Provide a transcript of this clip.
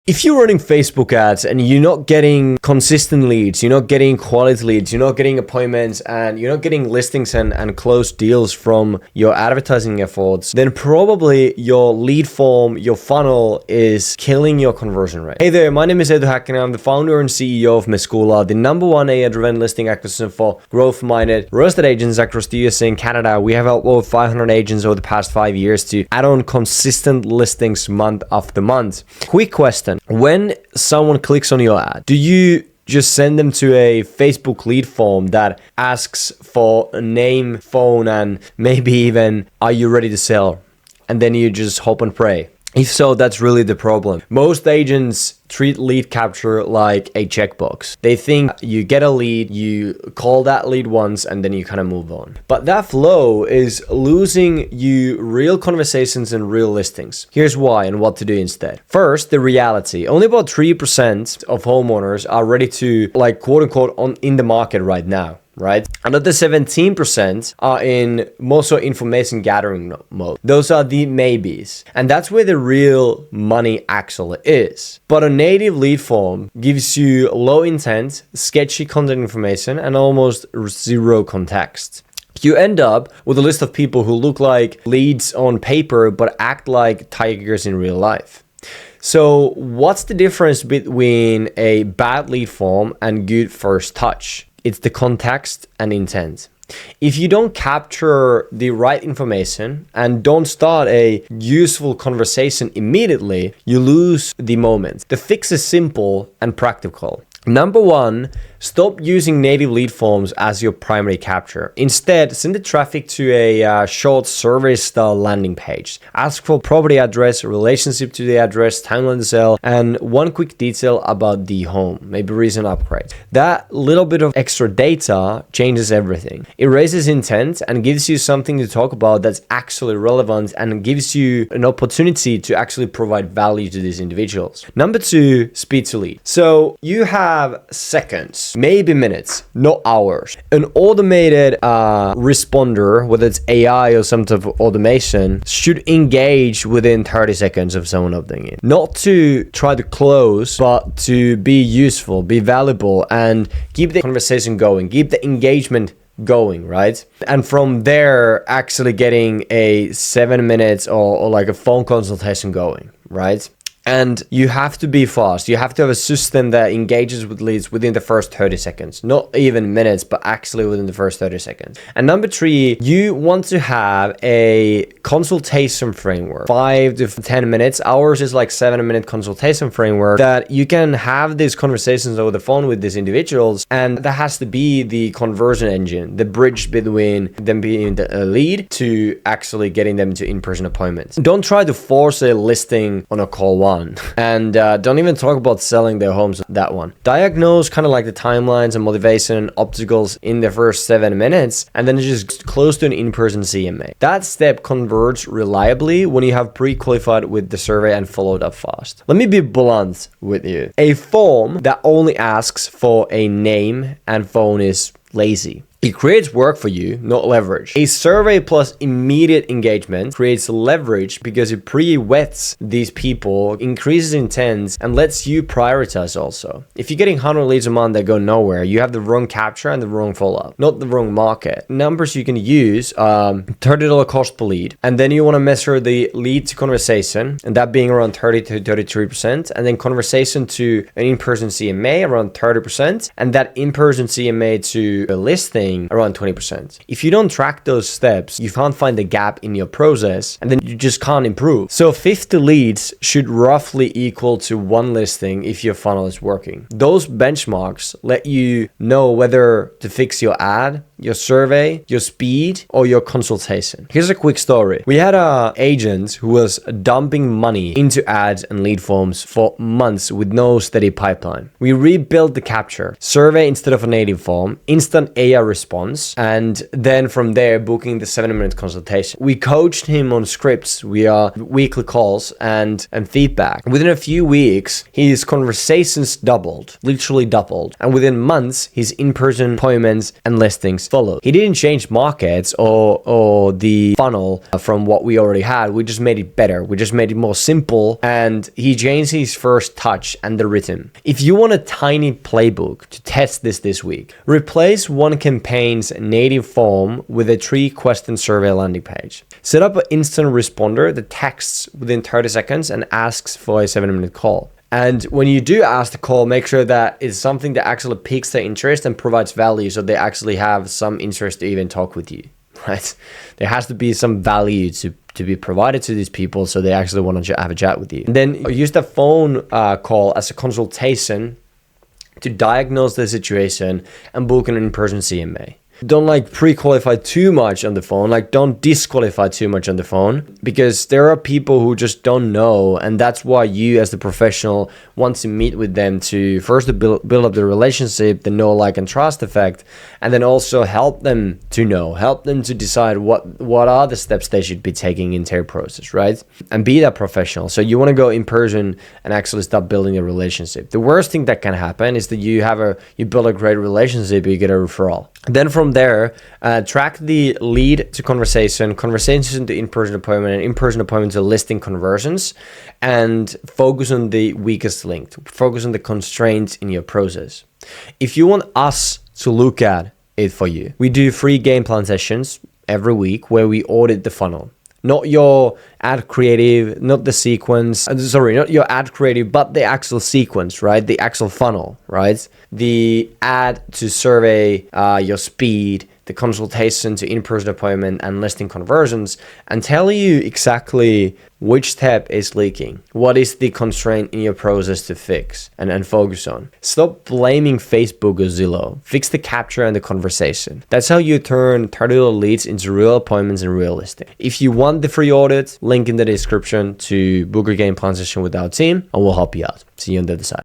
If you're running Facebook ads and you're not getting consistent leads, you're not getting quality leads, you're not getting appointments, and you're not getting listings and closed deals from your advertising efforts, then probably your lead form, your funnel is killing your conversion rate. Hey there, my name is Edu Hakkinen. I'm the founder and CEO of Mescula, the #1 AI-driven listing acquisition for growth-minded real estate agents across the USA and Canada. We have helped over 500 agents over the past 5 years to add on consistent listings month after month. Quick question. When someone clicks on your ad, do you just send them to a Facebook lead form that asks for a name, phone, and maybe even, are you ready to sell? And then you just hope and pray? If so, that's really the problem. Most agents treat lead capture like a checkbox. They think you get a lead, you call that lead once, and then you kind of move on. But that flow is losing you real conversations and real listings. Here's why and what to do instead. First, the reality. Only about 3% of homeowners are ready to, like, quote unquote, in the market right now. Right? Another 17% are in more so information gathering mode. Those are the maybes. And that's where the real money actually is. But a native lead form gives you low intent, sketchy content information, and almost zero context. You end up with a list of people who look like leads on paper but act like tigers in real life. So what's the difference between a bad lead form and good first touch? It's the context and intent. If you don't capture the right information and don't start a useful conversation immediately, you lose the moment. The fix is simple and practical. Number one, stop using native lead forms as your primary capture. Instead, send the traffic to a short survey-style landing page. Ask for property address, relationship to the address, timeline to sell, and one quick detail about the home, maybe recent upgrade. That little bit of extra data changes everything. It raises intent and gives you something to talk about that's actually relevant and gives you an opportunity to actually provide value to these individuals. Number two, speed to lead. So you have seconds, maybe minutes, not hours. An automated responder, whether it's AI or some type of automation, should engage within 30 seconds of someone opening it. Not to try to close, but to be useful, be valuable, and keep the conversation going, keep the engagement going, right? And from there, actually getting a 7 minutes or like a phone consultation going, right? And you have to be fast. You have to have a system that engages with leads within the first 30 seconds. Not even minutes, but actually within the first 30 seconds. And number three, you want to have a consultation framework. 5 to 10 minutes. Ours is like 7-minute consultation framework that you can have these conversations over the phone with these individuals. And that has to be the conversion engine, the bridge between them being a lead to actually getting them to in-person appointments. Don't try to force a listing on a call one. And don't even talk about selling their homes on that one. Diagnose kind of like the timelines and motivation and obstacles in the first 7 minutes, and then just close to an in-person CMA. That step converts reliably when you have pre-qualified with the survey and followed up fast. Let me be blunt with you. A form that only asks for a name and phone is lazy. It creates work for you, not leverage. A survey plus immediate engagement creates leverage because it pre-wets these people, increases intent, and lets you prioritize also. If you're getting 100 leads a month that go nowhere, you have the wrong capture and the wrong follow-up, not the wrong market. Numbers you can use, $30 cost per lead, and then you want to measure the lead to conversation, and that being around 30 to 33%, and then conversation to an in-person CMA around 30%, and that in-person CMA to a listing around 20%. If you don't track those steps, you can't find the gap in your process, and then you just can't improve. So 50 leads should roughly equal to 1 listing if your funnel is working. Those benchmarks let you know whether to fix your ad, your survey, your speed, or your consultation. Here's a quick story. We had an agent who was dumping money into ads and lead forms for months with no steady pipeline. We rebuilt the capture, survey instead of a native form, instant AI response, and then from there booking the 7-minute consultation. We coached him on scripts via weekly calls and feedback. Within a few weeks, his conversations doubled, literally doubled. And within months, his in-person appointments and listings follow. He didn't change markets or the funnel from what we already had. We just made it better. We just made it more simple, and he changed his first touch and the rhythm. If you want a tiny playbook to test this week, replace one campaign's native form with a 3-question survey landing page. Set up an instant responder that texts within 30 seconds and asks for a 7-minute call. And when you do ask the call, make sure that it's something that actually piques their interest and provides value, so they actually have some interest to even talk with you, right? There has to be some value to be provided to these people, so they actually want to have a chat with you. And then use the phone call as a consultation to diagnose the situation and book an in-person CMA. Don't like pre-qualify too much on the phone, like don't disqualify too much on the phone, because there are people who just don't know, and that's why you as the professional want to meet with them to first build up the relationship, the know, like, and trust effect, and then also help them to decide what are the steps they should be taking in their process, right? And be that professional. So you want to go in person and actually start building a relationship. The worst thing that can happen is that you build a great relationship, you get a referral. Then from there, track the lead to conversation to in-person appointment, and in-person appointment to listing conversions, and focus on the weakest link. Focus on the constraints in your process. If you want us to look at it for you, we do free game plan sessions every week where we audit the funnel. Not your ad creative, not the sequence, not your ad creative, but the actual sequence, right? The actual funnel, right? The ad to survey, your speed, the consultation to in-person appointment and listing conversions, and tell you exactly which step is leaking. What is the constraint in your process to fix and focus on? Stop blaming Facebook or Zillow. Fix the capture and the conversation. That's how you turn targeted leads into real appointments and real listing. If you want the free audit, link in the description to book a game plan session with our team, and we'll help you out. See you on the other side.